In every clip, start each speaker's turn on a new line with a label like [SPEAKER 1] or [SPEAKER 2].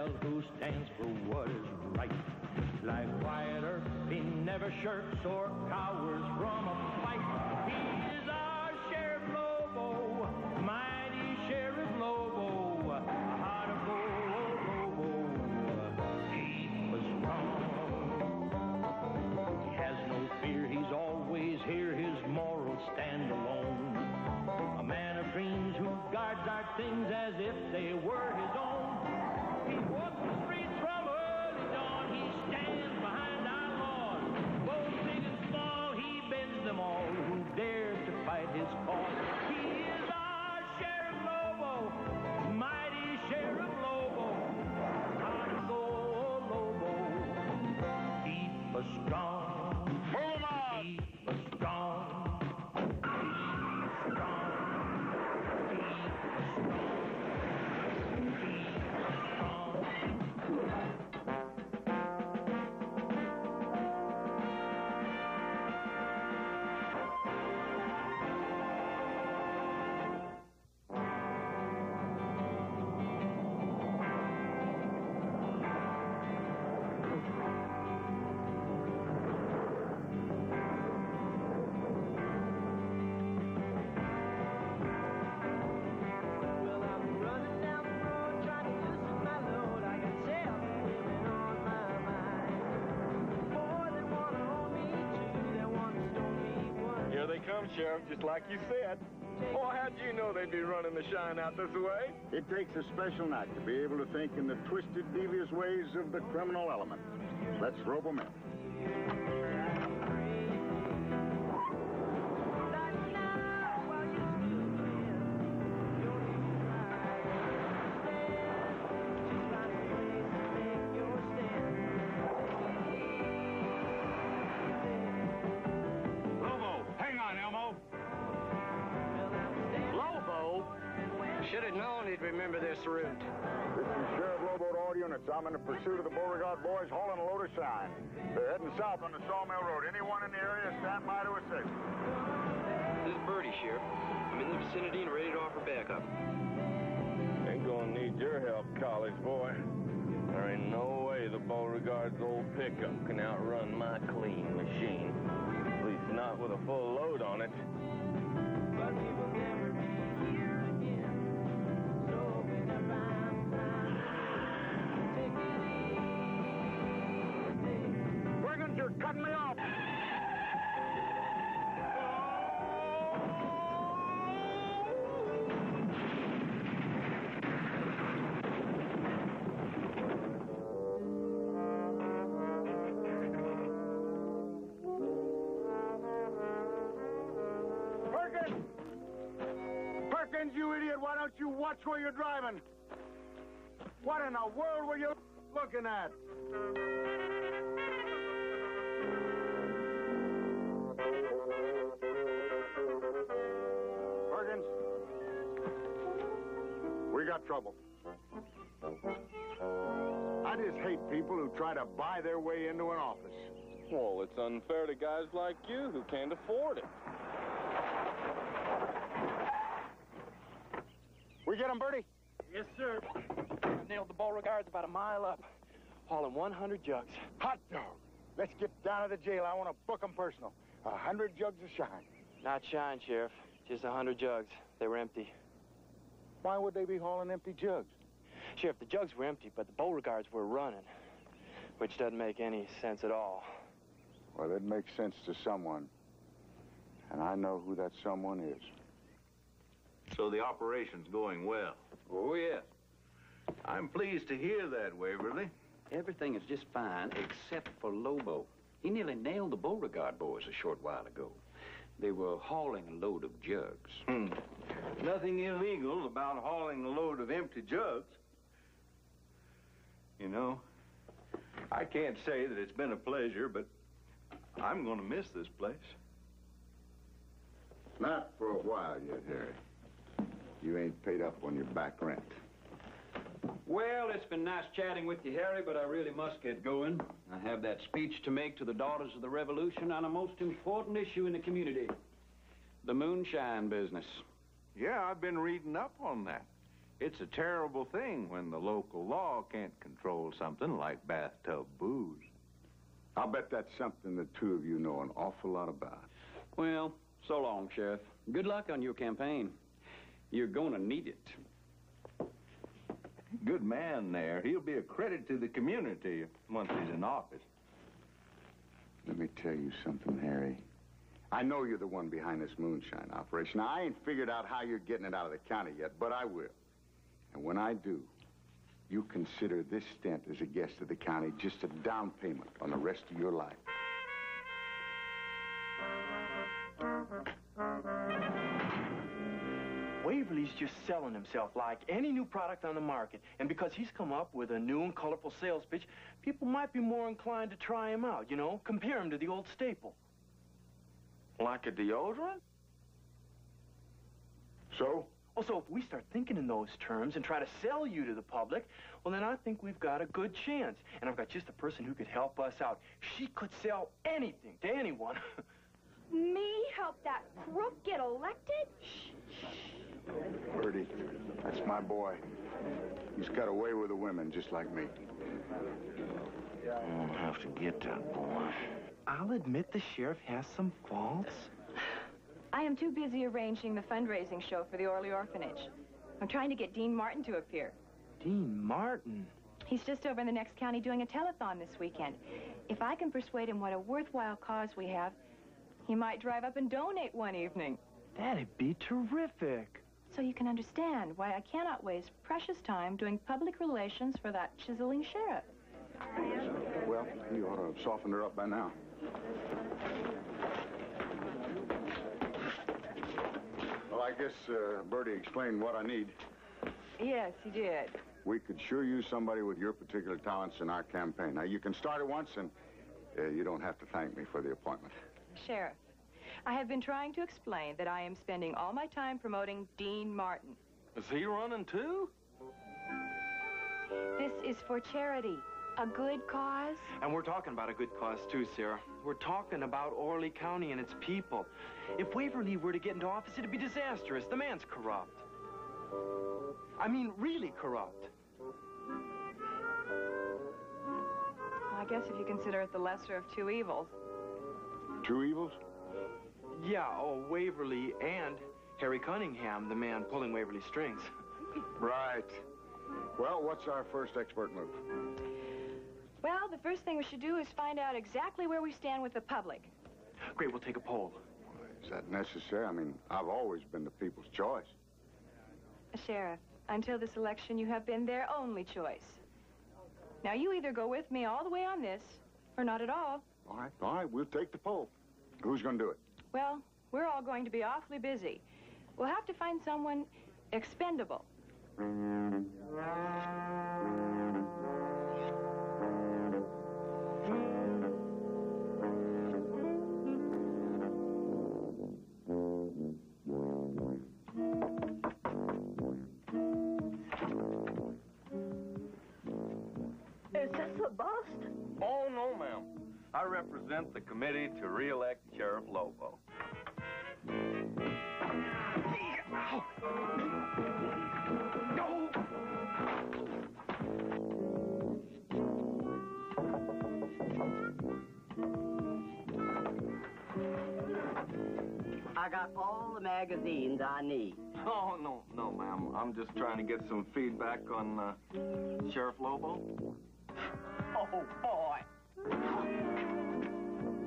[SPEAKER 1] rebel who stands for what is right. Like Wyatt Earp, he never shirks or cowers from a fight. He is our Sheriff Lobo, mighty Sheriff Lobo, a heart of gold, Lobo, keep us strong. He has no fear, he's always here, his morals stand alone. A man of dreams who guards our things as if they were his own. He walks the streets from early dawn, he stands behind our laws. Both big and small, he bends them all who dare to fight his cause. He is our Sheriff Lobo, mighty Sheriff Lobo, heart of gold, Lobo, keep us strong.
[SPEAKER 2] Move 'em on!
[SPEAKER 1] Keep us strong.
[SPEAKER 2] Sheriff, just like you said. Boy, how'd you know they'd be running the shine out this way?
[SPEAKER 3] It takes a special night to be able to think in the twisted, devious ways of the criminal element. Let's rope them in.
[SPEAKER 4] Should have known he'd remember this route.
[SPEAKER 3] This is Sheriff Lobo to all units. I'm in the pursuit of the Beauregard boys hauling a load of shine. They're heading south on the Sawmill Road. Anyone in the area, stand by to assist.
[SPEAKER 5] This is Birdie, Sheriff. I'm in the vicinity and ready to offer backup.
[SPEAKER 2] Ain't gonna need your help, college boy. There ain't no way the Beauregard's old pickup can outrun my clean machine. At least not with a full load on it.
[SPEAKER 1] But we will never be here again. So when I find time, take it easy.
[SPEAKER 3] Brigands, you're cutting me off. You idiot, why don't you watch where you're driving? What in the world were you looking at? Perkins, we got trouble. I just hate people who try to buy their way into an office.
[SPEAKER 2] Well, it's unfair to guys like you who can't afford it.
[SPEAKER 3] We get him, Bertie?
[SPEAKER 5] Yes, sir. I nailed the Beauregards about a mile up, hauling 100 jugs.
[SPEAKER 3] Hot dog. Let's get down to the jail. I want to book them personal. 100 jugs of shine.
[SPEAKER 5] Not shine, Sheriff. Just 100 jugs. They were empty.
[SPEAKER 3] Why would they be hauling empty jugs?
[SPEAKER 5] Sheriff, the jugs were empty, but the Beauregards were running, which doesn't make any sense at all.
[SPEAKER 3] Well, it makes sense to someone, and I know who that someone is.
[SPEAKER 6] So the operation's going well.
[SPEAKER 7] Oh, yes.
[SPEAKER 6] I'm pleased to hear that, Waverly.
[SPEAKER 7] Everything is just fine except for Lobo. He nearly nailed the Beauregard boys a short while ago. They were hauling a load of jugs.
[SPEAKER 6] Nothing illegal about hauling a load of empty jugs. You know, I can't say that it's been a pleasure, but I'm going to miss this place.
[SPEAKER 3] Not for a while yet, Harry. You ain't paid up on your back rent.
[SPEAKER 7] Well, it's been nice chatting with you, Harry, but I really must get going. I have that speech to make to the Daughters of the Revolution on a most important issue in the community. The moonshine business.
[SPEAKER 6] Yeah, I've been reading up on that. It's a terrible thing when the local law can't control something like bathtub booze.
[SPEAKER 3] I'll bet that's something the two of you know an awful lot about.
[SPEAKER 7] Well, so long, Sheriff. Good luck on your campaign. You're gonna need it.
[SPEAKER 6] Good man there. He'll be a credit to the community once he's in office.
[SPEAKER 3] Let me tell you something, Harry. I know you're the one behind this moonshine operation. Now, I ain't figured out how you're getting it out of the county yet, but I will. And when I do, you consider this stint as a guest of the county just a down payment on the rest of your life.
[SPEAKER 5] Waverly's just selling himself like any new product on the market. And because he's come up with a new and colorful sales pitch, people might be more inclined to try him out, you know, compare him to the old staple.
[SPEAKER 2] Like a deodorant?
[SPEAKER 3] So?
[SPEAKER 5] Well, so if we start thinking in those terms and try to sell you to the public, well, then I think we've got a good chance. And I've got just the person who could help us out. She could sell anything to anyone.
[SPEAKER 8] Me help that crook get elected?
[SPEAKER 3] Bertie, that's my boy. He's got away with the women just like me.
[SPEAKER 2] I'll have to get that boy.
[SPEAKER 5] I'll admit the sheriff has some faults.
[SPEAKER 8] I am too busy arranging the fundraising show for the Orley Orphanage. I'm trying to get Dean Martin to appear.
[SPEAKER 5] Dean Martin?
[SPEAKER 8] He's just over in the next county doing a telethon this weekend. If I can persuade him what a worthwhile cause we have, he might drive up and donate one evening.
[SPEAKER 5] That'd be terrific.
[SPEAKER 8] So you can understand why I cannot waste precious time doing public relations for that chiseling sheriff.
[SPEAKER 3] Well, you ought to have softened her up by now. Well, I guess Bertie explained what I need.
[SPEAKER 8] Yes, he did.
[SPEAKER 3] We could sure use somebody with your particular talents in our campaign. Now, you can start at once, and you don't have to thank me for the appointment.
[SPEAKER 8] Sheriff, I have been trying to explain that I am spending all my time promoting Dean Martin.
[SPEAKER 2] Is he running too?
[SPEAKER 8] This is for charity, a good cause.
[SPEAKER 5] And we're talking about a good cause, too, Sarah. We're talking about Orley County and its people. If Waverly were to get into office, it'd be disastrous. The man's corrupt. I mean, really corrupt.
[SPEAKER 8] I guess if you consider it the lesser of two evils.
[SPEAKER 3] Two evils?
[SPEAKER 5] Yeah, Waverly and Harry Cunningham, the man pulling Waverly's strings.
[SPEAKER 3] Right. Well, what's our first expert move?
[SPEAKER 8] Well, the first thing we should do is find out exactly where we stand with the public.
[SPEAKER 5] Great, we'll take a poll.
[SPEAKER 3] Is that necessary? I mean, I've always been the people's choice.
[SPEAKER 8] Sheriff, until this election, you have been their only choice. Now, you either go with me all the way on this, or not at all.
[SPEAKER 3] All right, we'll take the poll. Who's going to do it?
[SPEAKER 8] Well, we're all going to be awfully busy. We'll have to find someone expendable.
[SPEAKER 9] Is this a bust?
[SPEAKER 2] Oh, no, ma'am. I represent the committee to re-elect Sheriff Lobo.
[SPEAKER 9] I got all the magazines I need.
[SPEAKER 2] Oh, no, ma'am. I'm just trying to get some feedback on Sheriff Lobo.
[SPEAKER 9] Oh, boy.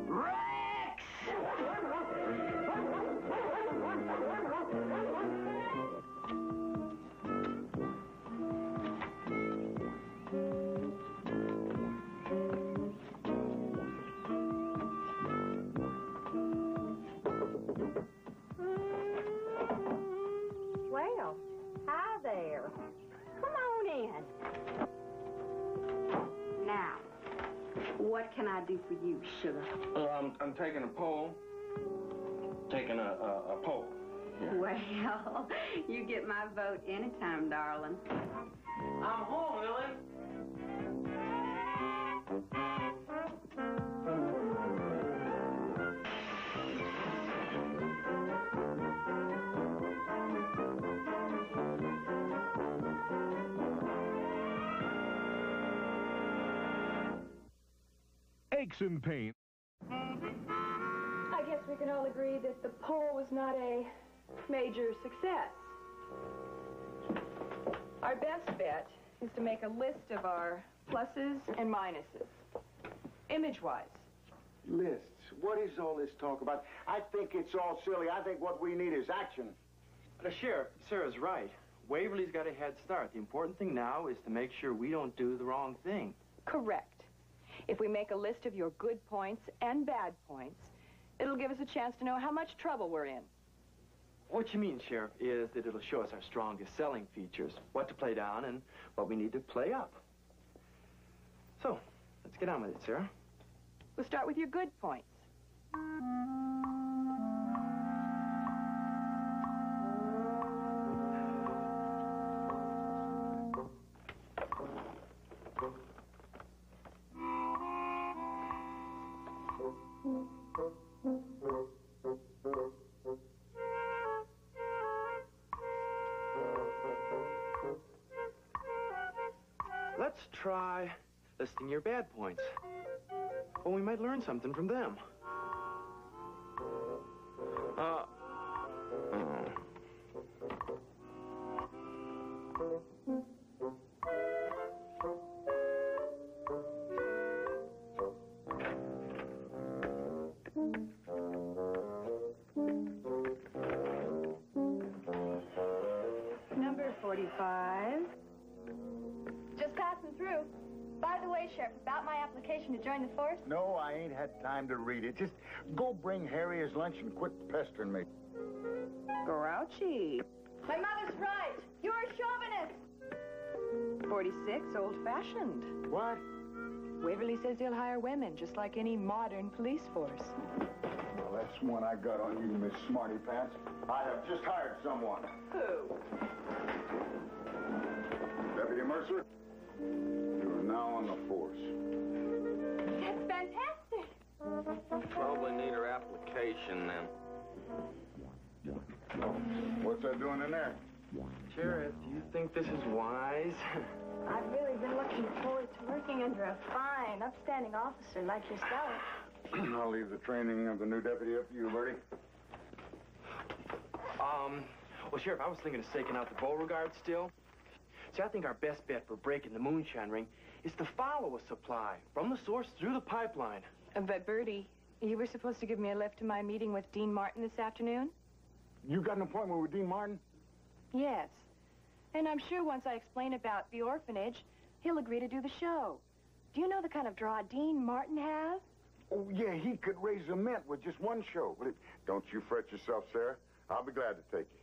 [SPEAKER 9] Rex!
[SPEAKER 10] Well, hi there. Come on in. Now, what can I do for you, sugar?
[SPEAKER 2] I'm taking a poll. Taking a poll. Yeah.
[SPEAKER 10] Well, you get my vote anytime, darling.
[SPEAKER 2] I'm home, Lily.
[SPEAKER 11] aches and pains.
[SPEAKER 8] I guess we can all agree that the poll was not a major success. Our best bet is to make a list of our pluses and minuses, image-wise.
[SPEAKER 3] Lists? What is all this talk about? I think it's all silly. I think what we need is action.
[SPEAKER 5] The Sheriff, Sarah's right. Waverly's got a head start. The important thing now is to make sure we don't do the wrong thing.
[SPEAKER 8] Correct. If we make a list of your good points and bad points, it'll give us a chance to know how much trouble we're in.
[SPEAKER 5] What you mean, Sheriff, is that it'll show us our strongest selling features, what to play down and what we need to play up. So, let's get on with it, Sarah.
[SPEAKER 8] We'll start with your good points.
[SPEAKER 5] Let's try listing your bad points. Well, we might learn something from them.
[SPEAKER 8] Number 45.
[SPEAKER 12] Just passing through. By the way, Sheriff, about my application to join the force?
[SPEAKER 3] No, I ain't had time to read it. Just go bring Harry his lunch and quit pestering me.
[SPEAKER 8] Grouchy.
[SPEAKER 12] My mother's right. You're a chauvinist.
[SPEAKER 8] 46, old-fashioned.
[SPEAKER 3] What?
[SPEAKER 8] Waverly says he'll hire women, just like any modern police force.
[SPEAKER 3] Well, that's one I got on you, Miss Smarty Pants. I have just hired someone.
[SPEAKER 8] Who?
[SPEAKER 3] Deputy Mercer, you are now on the force.
[SPEAKER 12] That's fantastic.
[SPEAKER 2] Probably need her application then.
[SPEAKER 3] What's that doing in there?
[SPEAKER 5] Sheriff, do you think this is wise?
[SPEAKER 12] I've really been looking forward to working under a fine, upstanding officer like yourself.
[SPEAKER 3] I'll leave the training of the new deputy up to you, Bertie.
[SPEAKER 5] Well, Sheriff, I was thinking of staking out the Beauregard still. See, I think our best bet for breaking the moonshine ring is to follow a supply from the source through the pipeline.
[SPEAKER 8] But, Bertie, you were supposed to give me a lift to my meeting with Dean Martin this afternoon?
[SPEAKER 3] You got an appointment with Dean Martin?
[SPEAKER 8] Yes. And I'm sure once I explain about the orphanage, he'll agree to do the show. Do you know the kind of draw Dean Martin has?
[SPEAKER 3] Oh, yeah, he could raise a mint with just one show. Don't you fret yourself, Sarah. I'll be glad to take you.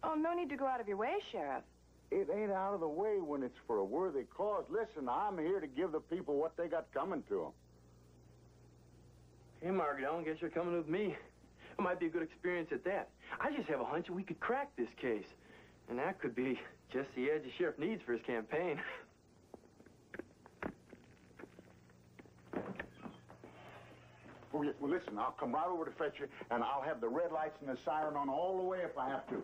[SPEAKER 8] Oh, no need to go out of your way, Sheriff.
[SPEAKER 3] It ain't out of the way when it's for a worthy cause. Listen, I'm here to give the people what they got coming to them.
[SPEAKER 5] Hey, Margaret, I guess you're coming with me. It might be a good experience at that. I just have a hunch that we could crack this case. And that could be just the edge the sheriff needs for his campaign.
[SPEAKER 3] Well, listen, I'll come right over to fetch you, and I'll have the red lights and the siren on all the way if I have to.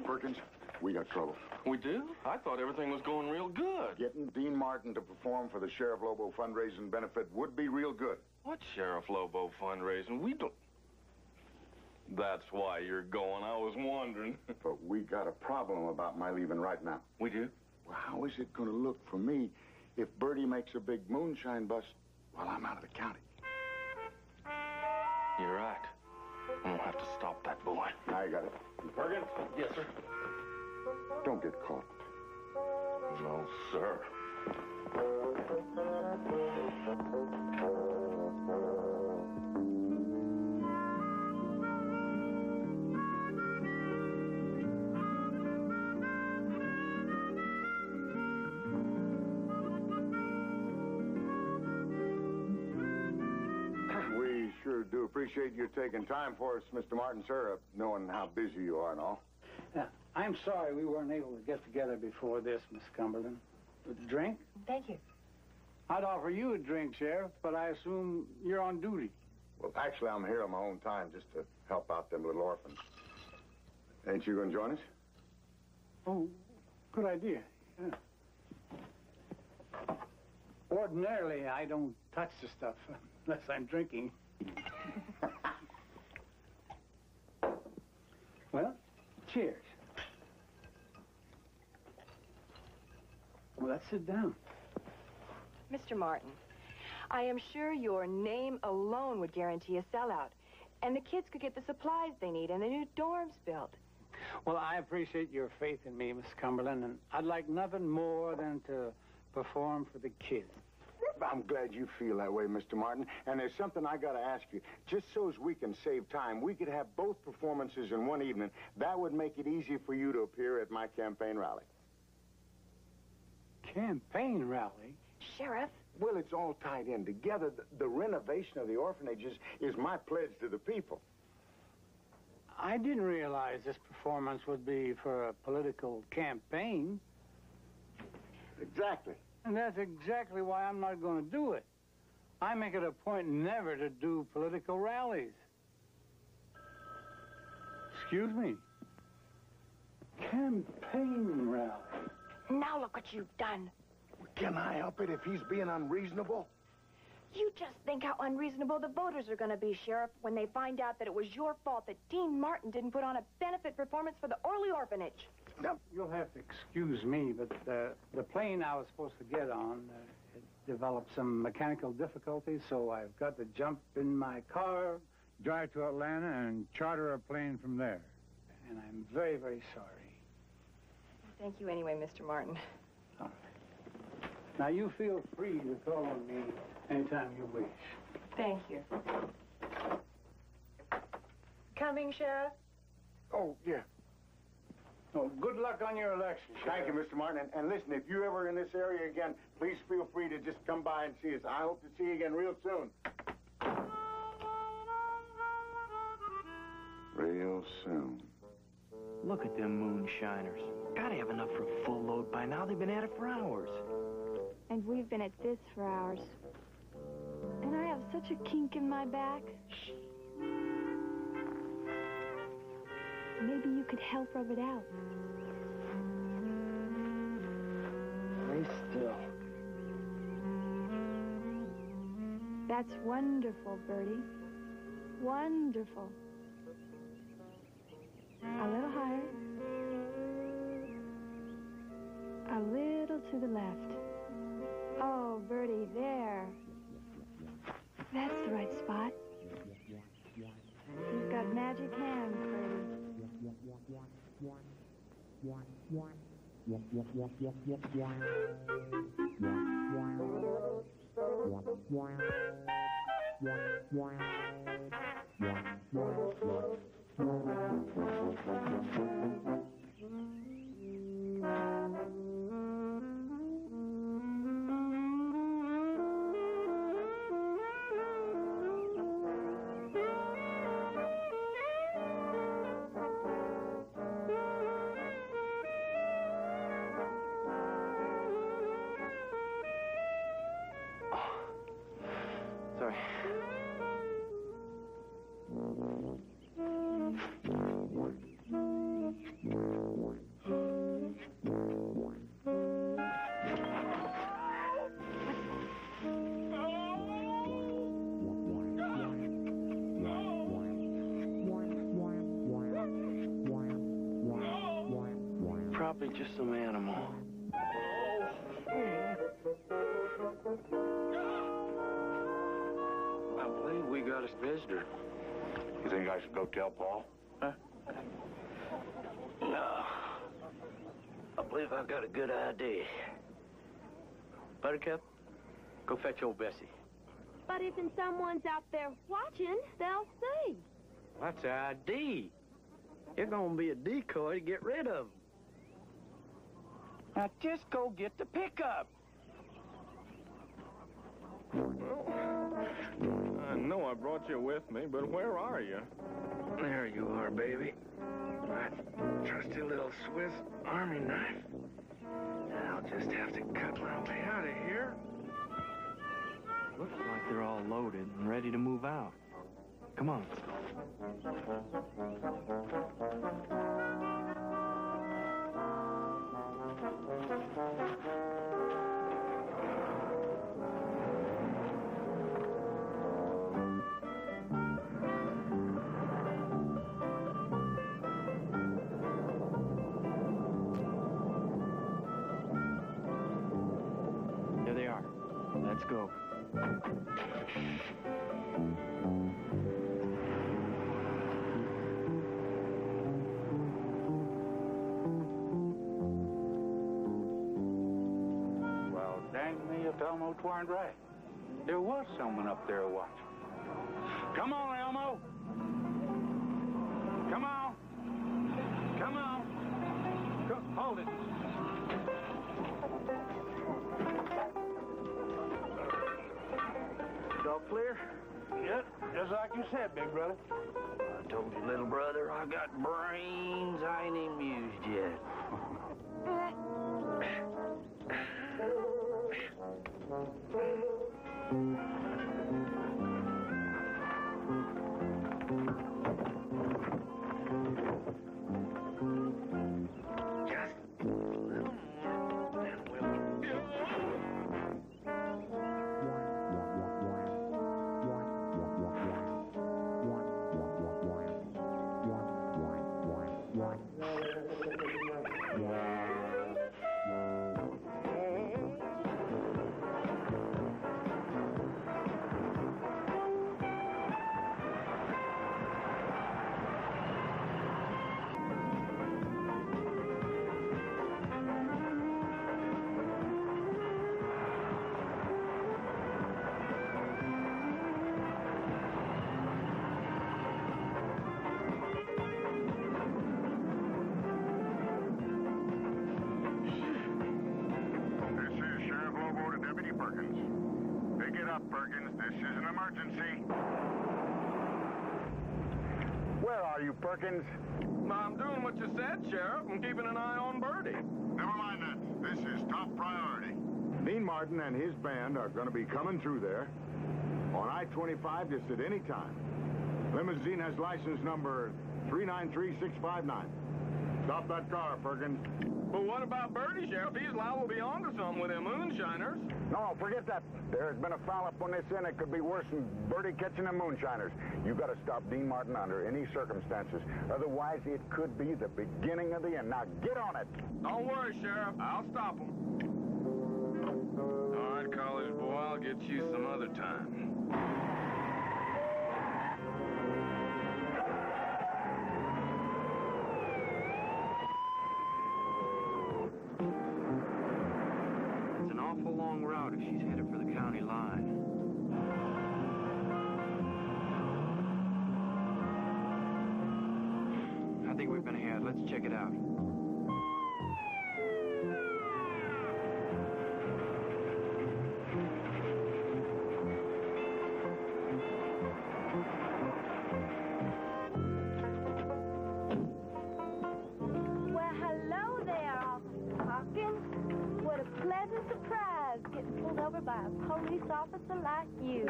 [SPEAKER 3] Perkins, we got trouble.
[SPEAKER 2] We do? I thought everything was going real good.
[SPEAKER 3] Getting Dean Martin to perform for the Sheriff Lobo fundraising benefit would be real good.
[SPEAKER 2] What Sheriff Lobo fundraising? We don't... That's why you're going. I was wondering.
[SPEAKER 3] But we got a problem about my leaving right now.
[SPEAKER 2] We do?
[SPEAKER 3] Well, how is it going to look for me if Bertie makes a big moonshine bust while I'm out of the county?
[SPEAKER 2] You're right. I'm gonna have to stop that boy.
[SPEAKER 3] I got it. Perkins?
[SPEAKER 2] Yes, sir.
[SPEAKER 3] Don't get caught.
[SPEAKER 2] No, sir.
[SPEAKER 3] We sure do appreciate you taking time for us, Mr. Martin, sir, knowing how busy you are and all.
[SPEAKER 13] I'm sorry we weren't able to get together before this, Miss Cumberland. A drink?
[SPEAKER 12] Thank you.
[SPEAKER 13] I'd offer you a drink, Sheriff, but I assume you're on duty.
[SPEAKER 3] Well, actually, I'm here on my own time just to help out them little orphans. Ain't you going to join us?
[SPEAKER 13] Oh, good idea. Yeah. Ordinarily, I don't touch the stuff unless I'm drinking. Well, cheers. Well, let's sit down.
[SPEAKER 8] Mr. Martin, I am sure your name alone would guarantee a sellout. And the kids could get the supplies they need and the new dorms built.
[SPEAKER 13] Well, I appreciate your faith in me, Miss Cumberland, and I'd like nothing more than to perform for the kids.
[SPEAKER 3] I'm glad you feel that way, Mr. Martin. And there's something I got to ask you. Just so as we can save time, we could have both performances in one evening. That would make it easier for you to appear at my campaign rally.
[SPEAKER 13] Campaign rally?
[SPEAKER 8] Sheriff?
[SPEAKER 3] Well, it's all tied in together. The renovation of the orphanages is my pledge to the people.
[SPEAKER 13] I didn't realize this performance would be for a political campaign.
[SPEAKER 3] Exactly.
[SPEAKER 13] And that's exactly why I'm not going to do it. I make it a point never to do political rallies. Excuse me. Campaign rally.
[SPEAKER 8] Now look what you've done.
[SPEAKER 3] Can I help it if he's being unreasonable?
[SPEAKER 8] You just think how unreasonable the voters are going to be, Sheriff, when they find out that it was your fault that Dean Martin didn't put on a benefit performance for the Orly Orphanage.
[SPEAKER 13] Now, you'll have to excuse me, but the plane I was supposed to get on it developed some mechanical difficulties, so I've got to jump in my car, drive to Atlanta, and charter a plane from there. And I'm very, very sorry.
[SPEAKER 8] Thank you anyway, Mr. Martin.
[SPEAKER 13] All right. Now, you feel free to call on me anytime you wish.
[SPEAKER 8] Thank you. Coming, Sheriff?
[SPEAKER 3] Oh, yeah.
[SPEAKER 13] Oh, good luck on your election, Sheriff.
[SPEAKER 3] Thank you, Mr. Martin. And listen, if you're ever in this area again, please feel free to just come by and see us. I hope to see you again real soon. Real soon.
[SPEAKER 5] Look at them Moonshiners. Gotta have enough for a full load by now. They've been at it for hours.
[SPEAKER 12] And we've been at this for hours. And I have such a kink in my back. Maybe you could help rub it out.
[SPEAKER 5] Stay still.
[SPEAKER 12] That's wonderful, Bertie. Wonderful. A little higher. A little to the left. Oh, Bertie, there. That's the right spot. You've got magic hands, Bertie.
[SPEAKER 5] Sorry. Probably just some animal.
[SPEAKER 2] I believe we got a visitor.
[SPEAKER 3] You think I should go tell Paul?
[SPEAKER 2] Huh? No. I believe I've got a good idea. Buttercup, go fetch old Bessie.
[SPEAKER 12] But if someone's out there watching, they'll see.
[SPEAKER 2] That's the idea. You're gonna be a decoy to get rid of them. Now just go get the pickup.
[SPEAKER 6] I know I brought you with me, but where are you?
[SPEAKER 2] There you are, baby. My trusty little Swiss Army knife. I'll just have to cut my way out of here.
[SPEAKER 5] Looks like they're all loaded and ready to move out. Come on. Let's go.
[SPEAKER 13] Well, dang me if Elmo weren't right. There was someone up there watching. Come on, Elmo. Come on. Come on. Hold it.
[SPEAKER 11] All clear?
[SPEAKER 13] Yep, just like you said, big brother.
[SPEAKER 11] I told you, little brother, I got brains I ain't even used yet.
[SPEAKER 3] This is an emergency. Where are you, Perkins?
[SPEAKER 2] I'm doing what you said, Sheriff. I'm keeping an eye on Birdie.
[SPEAKER 3] Never mind that. This is top priority. Dean Martin and his band are going to be coming through there on I-25 just at any time. Limousine has license number 393659. Stop that car, Perkins.
[SPEAKER 2] But what about Birdie, Sheriff? He's liable to be onto something with them Moonshiners.
[SPEAKER 3] No, forget that. There's been a foul up on this end. It could be worse than Birdie catching the Moonshiners. You got to stop Dean Martin under any circumstances. Otherwise, it could be the beginning of the end. Now, get on it.
[SPEAKER 2] Don't worry, Sheriff. I'll stop them. All right, college boy, I'll get you some other time.
[SPEAKER 5] It's an awful long route if she's headed for the county line. I think we've been ahead. Let's check it out.
[SPEAKER 12] Well, hello there, Officer Hawkins. What a pleasant surprise getting pulled over by a police officer like you.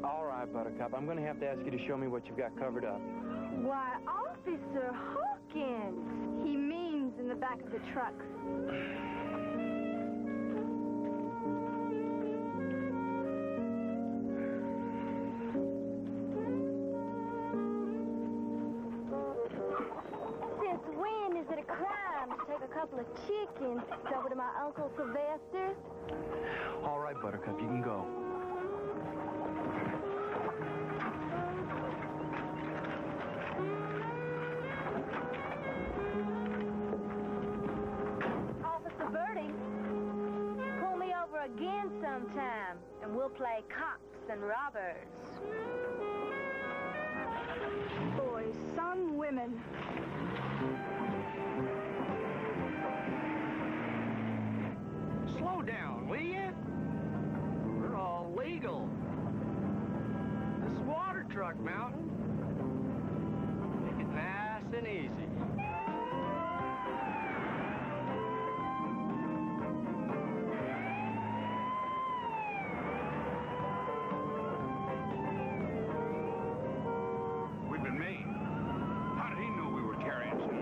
[SPEAKER 5] All right, Buttercup. I'm going to have to ask you to show me what you've got covered up.
[SPEAKER 12] Why, Officer Hawkins. He means in the back of the truck. Since when is it a crime to take a couple of chickens over to my Uncle Sylvester's?
[SPEAKER 5] All right, Buttercup, you can go.
[SPEAKER 12] Officer Birdie, pull me over again sometime, and we'll play cops and robbers. Boys, some women.
[SPEAKER 11] Slow down, will you? We're all legal. This is water truck, Mountain. Make it nice and easy.
[SPEAKER 3] We've been mean. How did he know we were carrying something?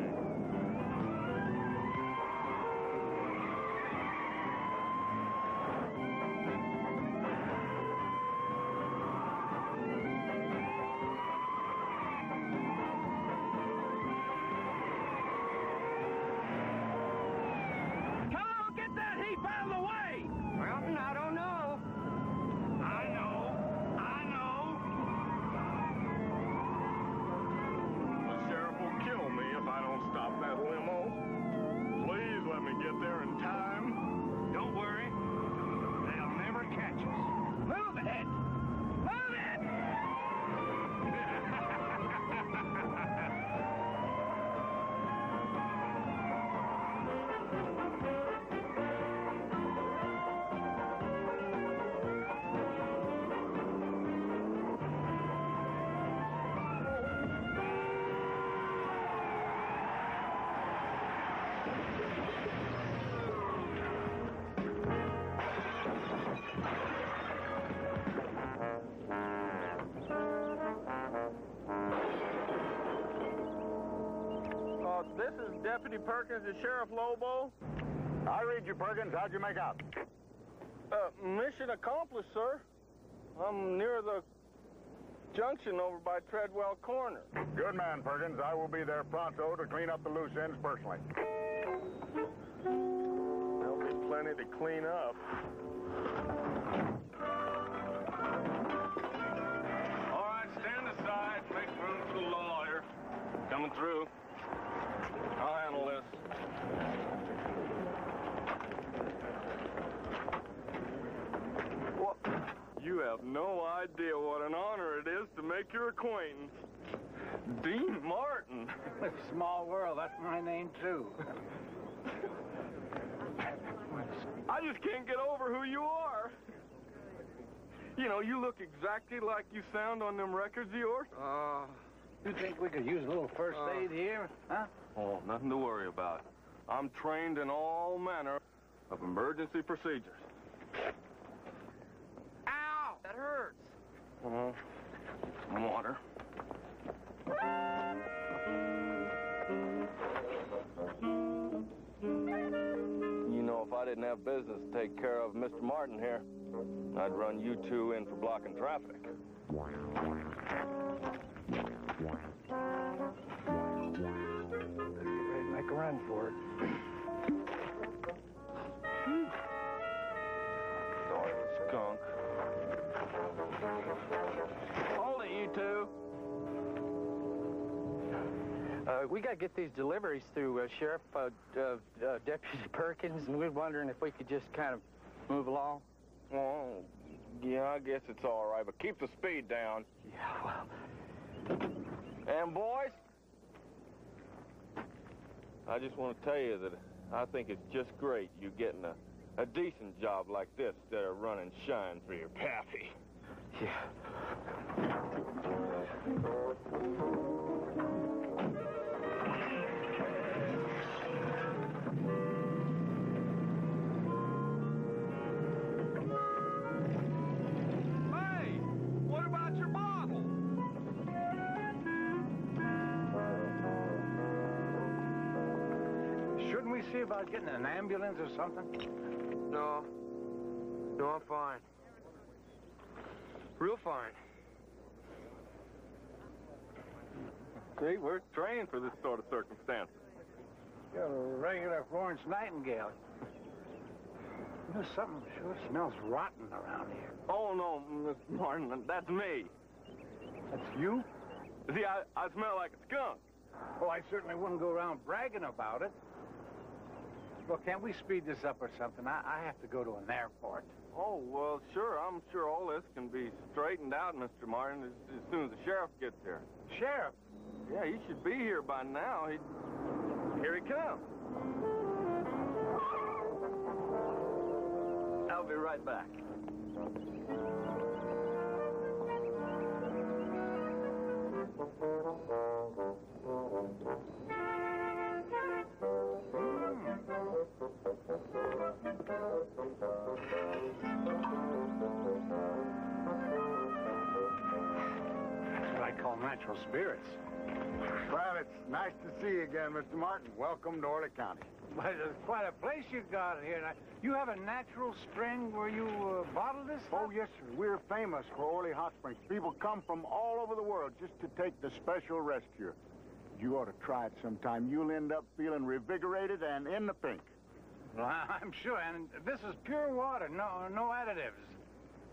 [SPEAKER 2] this is Deputy Perkins to Sheriff Lobo.
[SPEAKER 3] I read you, Perkins. How'd you make out?
[SPEAKER 2] Mission accomplished, sir. I'm near the junction over by Treadwell Corner.
[SPEAKER 3] Good man, Perkins. I will be there pronto to clean up the loose ends personally.
[SPEAKER 2] There'll be plenty to clean up. All right, stand aside. Make room for the lawyer. Coming through. I'll handle this. Well, you have no idea what an honor it is to make your acquaintance. Dean Martin.
[SPEAKER 13] Small world, that's my name, too.
[SPEAKER 2] I just can't get over who you are. You know, you look exactly like you sound on them records of yours.
[SPEAKER 13] You think we could use a little first aid here, huh?
[SPEAKER 2] Oh, nothing to worry about. I'm trained in all manner of emergency procedures.
[SPEAKER 5] Ow! That hurts.
[SPEAKER 2] Some water. You know, if I didn't have business to take care of Mr. Martin here, I'd run you two in for blocking traffic.
[SPEAKER 13] Make a run for it.
[SPEAKER 2] Sorry, skunk. Hold it, you two.
[SPEAKER 4] We got to get these deliveries through, Sheriff, Deputy Perkins, and we're wondering if we could just kind of move along.
[SPEAKER 2] Well, yeah, I guess it's all right, but keep the speed down.
[SPEAKER 4] Yeah, well.
[SPEAKER 2] And boys, I just want to tell you that I think it's just great you getting a decent job like this instead of running shine for your pappy.
[SPEAKER 4] Yeah.
[SPEAKER 2] Hey, what about your bottle?
[SPEAKER 13] Shouldn't we see about getting an ambulance or something?
[SPEAKER 5] No. No, I'm fine. Real fine.
[SPEAKER 2] See, we're trained for this sort of circumstance.
[SPEAKER 13] You're a regular Florence Nightingale. You know, something sure smells rotten around here.
[SPEAKER 2] Oh, no, Mr. Martin, that's me.
[SPEAKER 13] That's you?
[SPEAKER 2] See, I smell like a skunk.
[SPEAKER 13] Oh, I certainly wouldn't go around bragging about it. Look, can't we speed this up or something? I have to go to an airport.
[SPEAKER 2] Oh, well, sure. I'm sure all this can be straightened out, Mr. Martin, as soon as the sheriff gets here.
[SPEAKER 13] Sheriff?
[SPEAKER 2] Yeah, he should be here by now. Here he comes.
[SPEAKER 4] I'll be right back.
[SPEAKER 13] That's what I call natural spirits.
[SPEAKER 3] Well, it's nice to see you again, Mr. Martin. Welcome to Orly County.
[SPEAKER 13] But it's quite a place you got here. Now, you have a natural spring where you bottle this stuff?
[SPEAKER 3] Oh, yes, sir. We're famous for Orly Hot Springs. People come from all over the world just to take the special rest here. You ought to try it sometime. You'll end up feeling revigorated and in the pink.
[SPEAKER 13] Well, I'm sure. And this is pure water, no additives.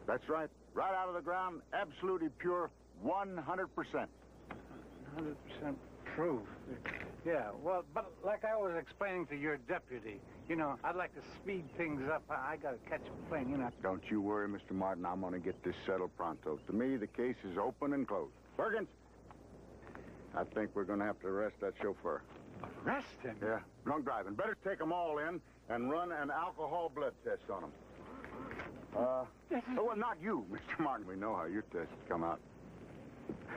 [SPEAKER 3] That's right. Right out of the ground, absolutely pure, 100%. 100%
[SPEAKER 13] proof. Yeah, well, but like I was explaining to your deputy, you know, I'd like to speed things up. I got to catch a plane, you know.
[SPEAKER 3] Don't you worry, Mr. Martin. I'm going to get this settled pronto. To me, the case is open and closed. Perkins, I think we're going to have to arrest that chauffeur.
[SPEAKER 13] Arrest him?
[SPEAKER 3] Yeah, drunk driving. Better take them all in and run an alcohol blood test on them. Oh, well, not you, Mr. Martin. We know how your tests come out.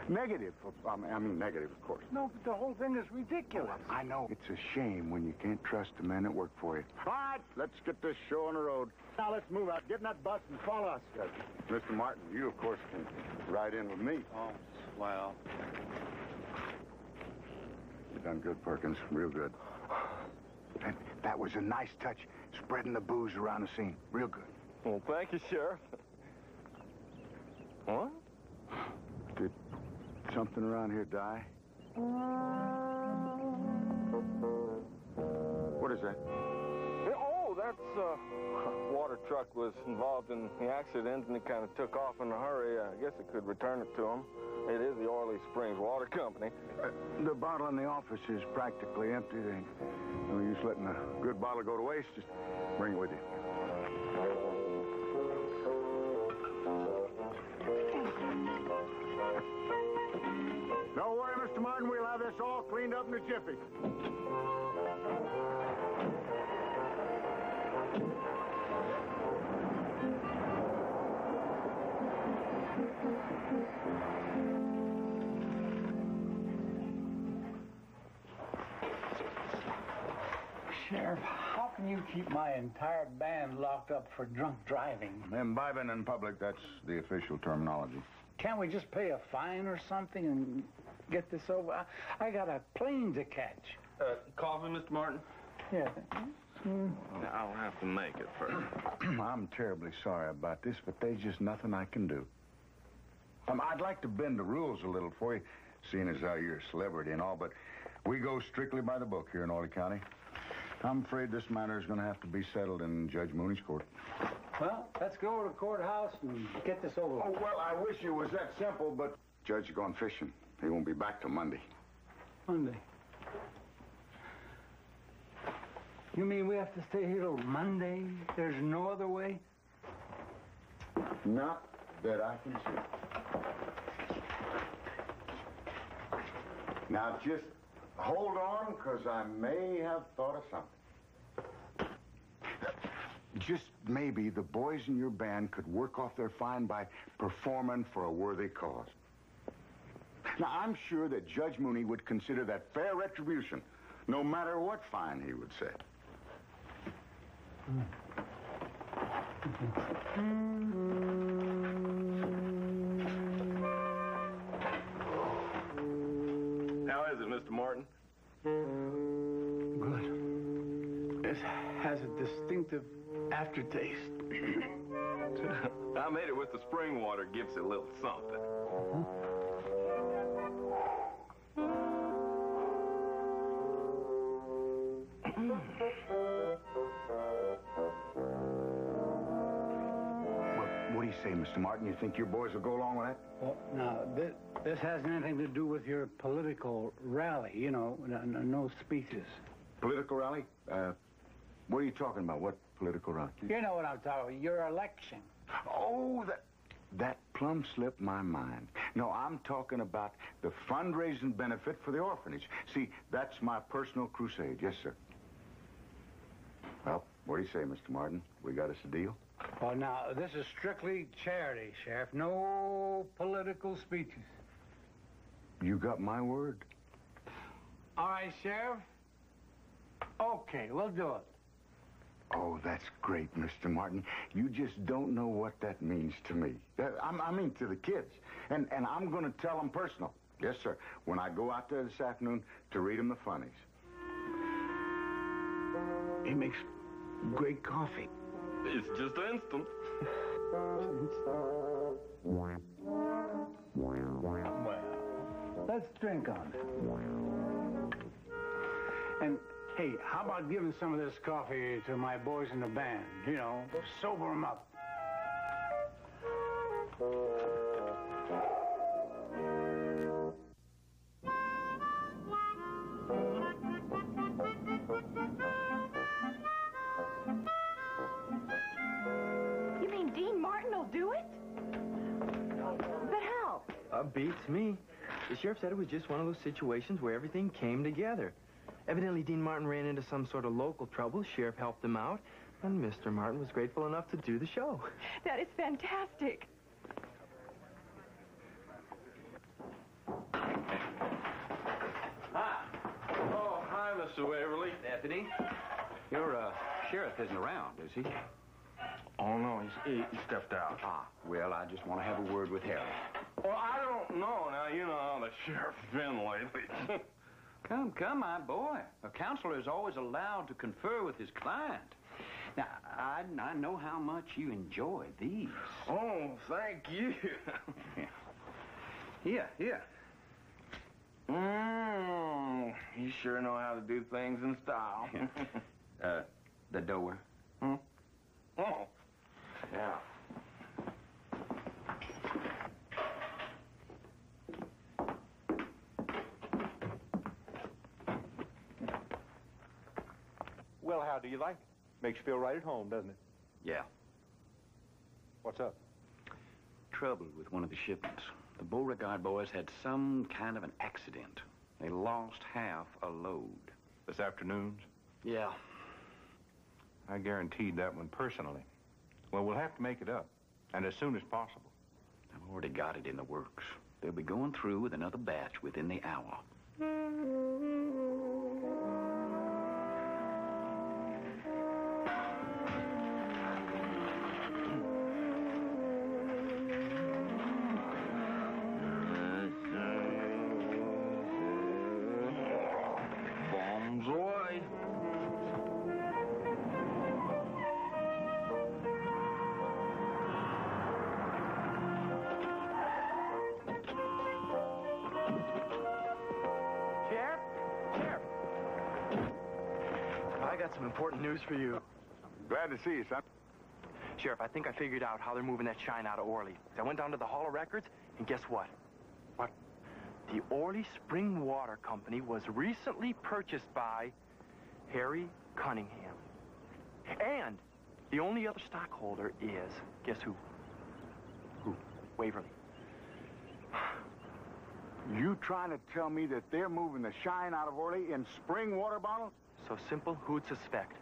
[SPEAKER 3] Negative. I mean, negative, of course.
[SPEAKER 13] No, but the whole thing is ridiculous.
[SPEAKER 3] Oh, I know. It's a shame when you can't trust the men that work for you. All right, let's get this show on the road. Now, let's move out. Get in that bus and follow us. Mr. Martin, you, of course, can ride in with me.
[SPEAKER 13] Oh, well.
[SPEAKER 3] You done good, Perkins. Real good. And that was a nice touch, spreading the booze around the scene. Real good.
[SPEAKER 2] Well, thank you, Sheriff. What?
[SPEAKER 3] Did something around here die? What is that?
[SPEAKER 2] Oh, that's, water truck was involved in the accident, and it kind of took off in a hurry. I guess it could return it to him. It is the Orley Springs Water Company.
[SPEAKER 3] The bottle in the office is practically empty. They no use letting a good bottle go to waste. Just bring it with you. Don't worry, Mr. Martin. We'll have this all cleaned up in a jiffy.
[SPEAKER 13] Sheriff, how can you keep my entire band locked up for drunk driving?
[SPEAKER 3] Imbibing in public, that's the official terminology.
[SPEAKER 13] Can't we just pay a fine or something and get this over? I got a plane to catch.
[SPEAKER 2] Coffee, Mr. Martin?
[SPEAKER 13] Yeah.
[SPEAKER 2] I'll have to make it first.
[SPEAKER 3] I'm terribly sorry about this, but there's just nothing I can do. I'd like to bend the rules a little for you, seeing as how you're a celebrity and all, but we go strictly by the book here in Orley County. I'm afraid this matter is going to have to be settled in Judge Mooney's court.
[SPEAKER 13] Well, let's go to the courthouse and get this over with.
[SPEAKER 3] Oh, well, I wish it was that simple, but Judge is going fishing. He won't be back till Monday.
[SPEAKER 13] Monday? You mean we have to stay here till Monday? There's no other way?
[SPEAKER 3] Not that I can see. Now, just hold on, because I may have thought of something. Just maybe the boys in your band could work off their fine by performing for a worthy cause. Now, I'm sure that Judge Mooney would consider that fair retribution, no matter what fine he would set.
[SPEAKER 2] How is it, Mr. Martin?
[SPEAKER 13] Good. It has a distinctive aftertaste.
[SPEAKER 2] I made it with the spring water. Gives it a little something.
[SPEAKER 3] What do you say, Mr. Martin? You think your boys will go along with that?
[SPEAKER 13] Well, now, this has anything to do with your political rally, you know, no speeches.
[SPEAKER 3] Political rally? What are you talking about? What political rally?
[SPEAKER 13] You know what I'm talking about, your election.
[SPEAKER 3] Oh, that plumb slipped my mind. No, I'm talking about the fundraising benefit for the orphanage. See, that's my personal crusade. Yes, sir. Well, what do you say, Mr. Martin? We got us a deal?
[SPEAKER 13] Well, now, this is strictly charity, Sheriff. No political speeches.
[SPEAKER 3] You got my word?
[SPEAKER 13] All right, Sheriff. Okay, we'll do it.
[SPEAKER 3] Oh, that's great, Mr. Martin. You just don't know what that means to me. I mean, to the kids. And I'm going to tell them personal. Yes, sir. When I go out there this afternoon to read them the funnies.
[SPEAKER 13] He makes great coffee.
[SPEAKER 2] It's just instant.
[SPEAKER 13] Well, let's drink on it. And, hey, how about giving some of this coffee to my boys in the band? You know, sober them up.
[SPEAKER 8] You mean Dean Martin will do it? But how?
[SPEAKER 5] Beats me. The sheriff said it was just one of those situations where everything came together. Evidently, Dean Martin ran into some sort of local trouble. Sheriff helped him out, and Mr. Martin was grateful enough to do the show.
[SPEAKER 8] That is fantastic.
[SPEAKER 7] Hi. Oh, hi, Mr. Waverly. Deputy. Your, sheriff isn't around, is he?
[SPEAKER 2] Oh, no, he stepped out.
[SPEAKER 7] Ah, well, I just want to have a word with Harry.
[SPEAKER 2] Well, I don't know. Now, you know how the sheriff's been lately.
[SPEAKER 7] Come, my boy. A counselor is always allowed to confer with his client. Now, I know how much you enjoy these.
[SPEAKER 2] Oh, thank you.
[SPEAKER 7] Here.
[SPEAKER 2] You sure know how to do things in style.
[SPEAKER 7] The door.
[SPEAKER 2] Oh, yeah.
[SPEAKER 6] Well, how do you like it? Makes you feel right at home, doesn't it?
[SPEAKER 7] Yeah.
[SPEAKER 6] What's up?
[SPEAKER 7] Trouble with one of the shipments. The Beauregard boys had some kind of an accident. They lost half a load.
[SPEAKER 6] This afternoon's?
[SPEAKER 7] Yeah.
[SPEAKER 6] I guaranteed that one personally. Well, we'll have to make it up, and as soon as possible.
[SPEAKER 7] I've already got it in the works. They'll be going through with another batch within the hour.
[SPEAKER 2] Bombs away.
[SPEAKER 5] Sheriff? I got some important news for you.
[SPEAKER 3] Glad to see you, son.
[SPEAKER 5] Sheriff, I think I figured out how they're moving that shine out of Orly. I went down to the Hall of Records, and guess what?
[SPEAKER 6] What?
[SPEAKER 5] The Orly Spring Water Company was recently purchased by Harry Cunningham. And the only other stockholder is, guess who? Who? Waverly.
[SPEAKER 3] You trying to tell me that they're moving the shine out of Orly in spring water bottles?
[SPEAKER 5] So simple, who'd suspect?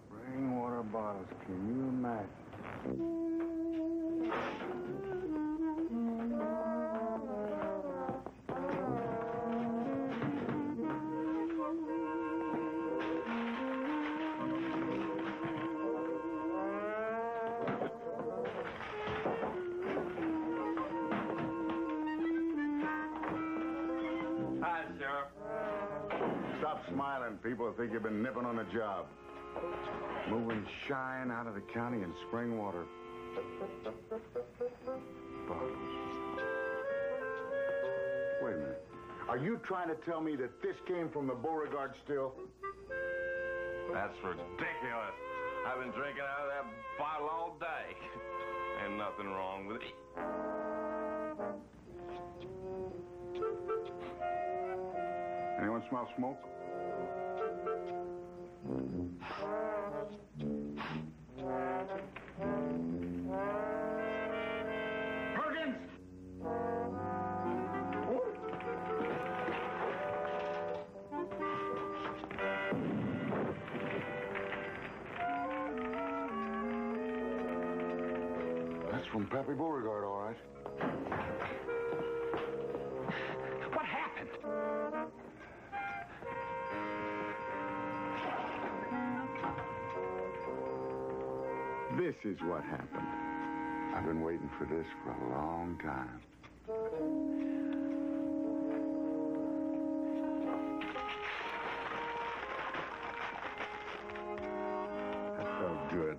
[SPEAKER 3] Spring water bottles, can you imagine?
[SPEAKER 5] Hi, Sheriff.
[SPEAKER 3] Stop smiling. People think you've been nipping on the job. Moving shine out of the county in spring water bottles. Wait a minute. Are you trying to tell me that this came from the Beauregard still?
[SPEAKER 2] That's ridiculous. I've been drinking out of that bottle all day. Ain't nothing wrong with it.
[SPEAKER 3] Anyone smell smoke? Perkins! That's from Pappy Beauregard, all right.
[SPEAKER 7] What happened?
[SPEAKER 3] This is what happened. I've been waiting for this for a long time. That felt good.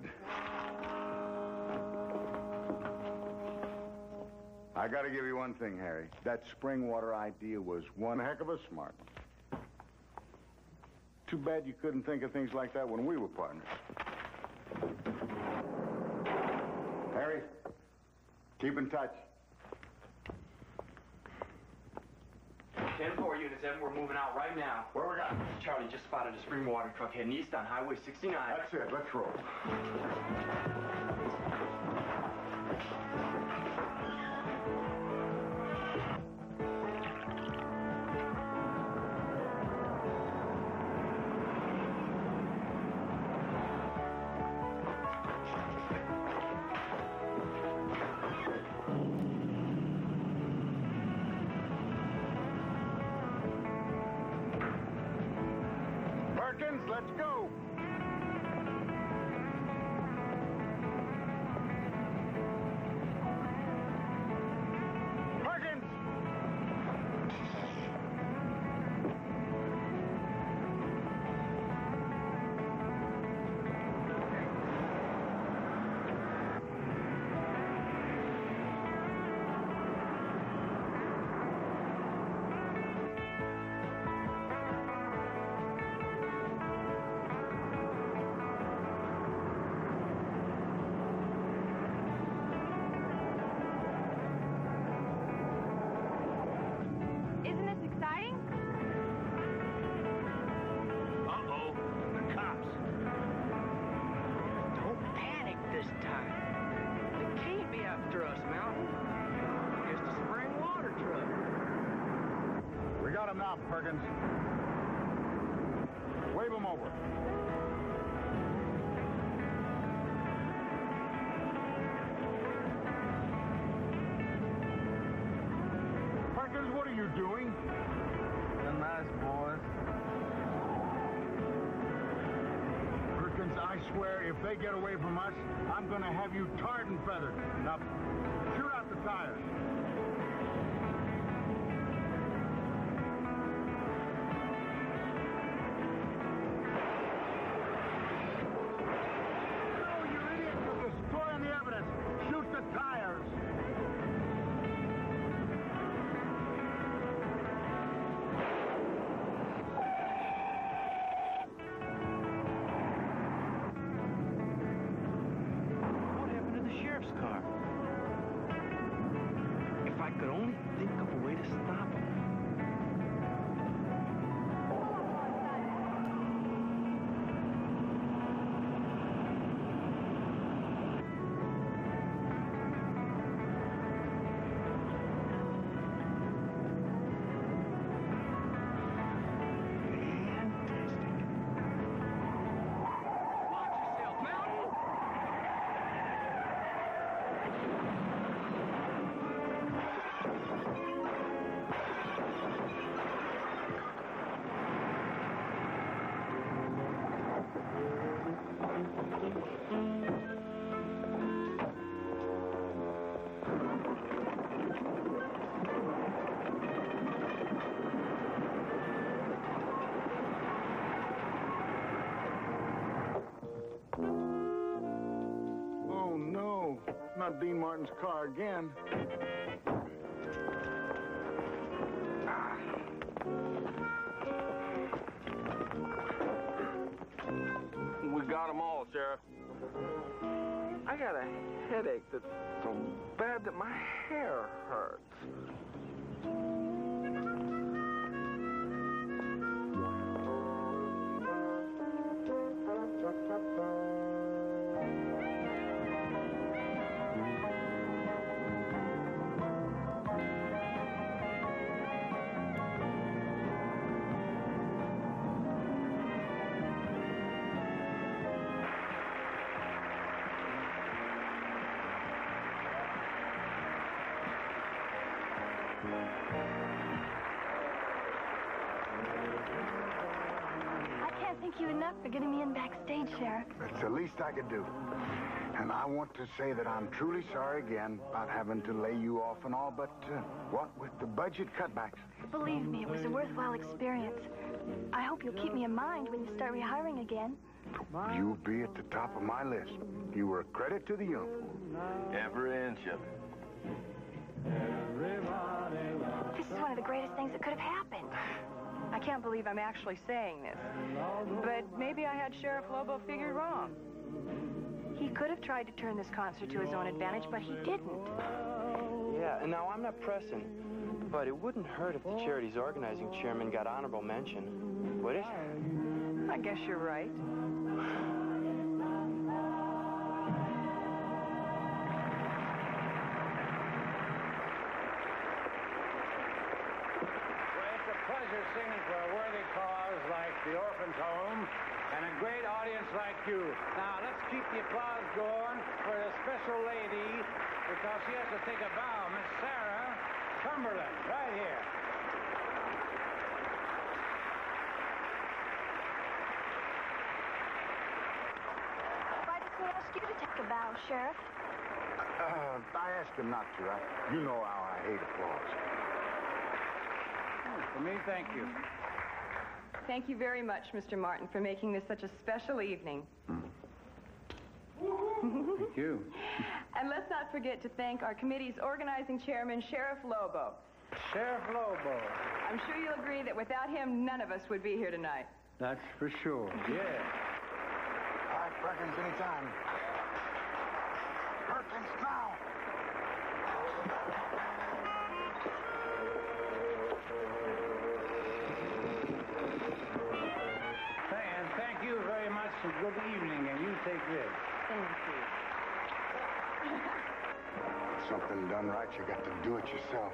[SPEAKER 3] I gotta give you one thing, Harry. That spring water idea was one heck of a smart one. Too bad you couldn't think of things like that when we were partners. Harry, keep in touch.
[SPEAKER 5] 10-4, Unit 7, we're moving out right now.
[SPEAKER 3] Where we got?
[SPEAKER 5] Charlie just spotted a spring water truck heading east on Highway 69.
[SPEAKER 3] That's it. Let's roll. Perkins, let's go. Perkins! him now, Perkins. Wave him over. Perkins, what are you doing?
[SPEAKER 11] They're nice boys.
[SPEAKER 3] Perkins, I swear, if they get away from us, I'm going to have you tarred and feathered. Now, shoot out the tires. No, you idiot! You're destroying the evidence. Shoot the tires.
[SPEAKER 5] What happened to the sheriff's car? If I could only think of a way to stop him.
[SPEAKER 3] Oh, no. Not Dean Martin's car again.
[SPEAKER 2] We got them all, Sheriff.
[SPEAKER 11] I got a headache that's so bad that my hair hurts.
[SPEAKER 12] I can't thank you enough for getting me in backstage, Sheriff.
[SPEAKER 3] It's the least I could do. And I want to say that I'm truly sorry again about having to lay you off and all, but what with the budget cutbacks?
[SPEAKER 12] Believe me, it was a worthwhile experience. I hope you'll keep me in mind when you start rehiring again.
[SPEAKER 3] You'll be at the top of my list. You were a credit to the uniform.
[SPEAKER 2] Every inch of it.
[SPEAKER 12] This is one of the greatest things that could have happened.
[SPEAKER 8] I can't believe I'm actually saying this. But maybe I had Sheriff Lobo figured wrong. He could have tried to turn this concert to his own advantage, but he didn't.
[SPEAKER 5] Yeah, and now I'm not pressing, but it wouldn't hurt if the charity's organizing chairman got honorable mention, would it?
[SPEAKER 8] I guess you're right.
[SPEAKER 13] Pleasure singing for a worthy cause like the Orphans Home and a great audience like you. Now, let's keep the applause going for the special lady because she has to take a bow, Miss Sarah Cumberland, right here.
[SPEAKER 12] Why did we ask you to take a bow, Sheriff?
[SPEAKER 3] I asked him not to. You know how I hate applause.
[SPEAKER 13] For me, thank you.
[SPEAKER 8] Thank you very much, Mr. Martin, for making this such a special evening.
[SPEAKER 13] Thank you.
[SPEAKER 8] And let's not forget to thank our committee's organizing chairman, Sheriff Lobo.
[SPEAKER 13] Sheriff Lobo.
[SPEAKER 8] I'm sure you'll agree that without him, none of us would be here tonight.
[SPEAKER 13] That's for sure. Yeah.
[SPEAKER 3] All right, Perkins, anytime. Perkins, now.
[SPEAKER 13] And thank you very much, and good evening, and you take this.
[SPEAKER 8] Thank you.
[SPEAKER 3] Something done right, you got to do it yourself.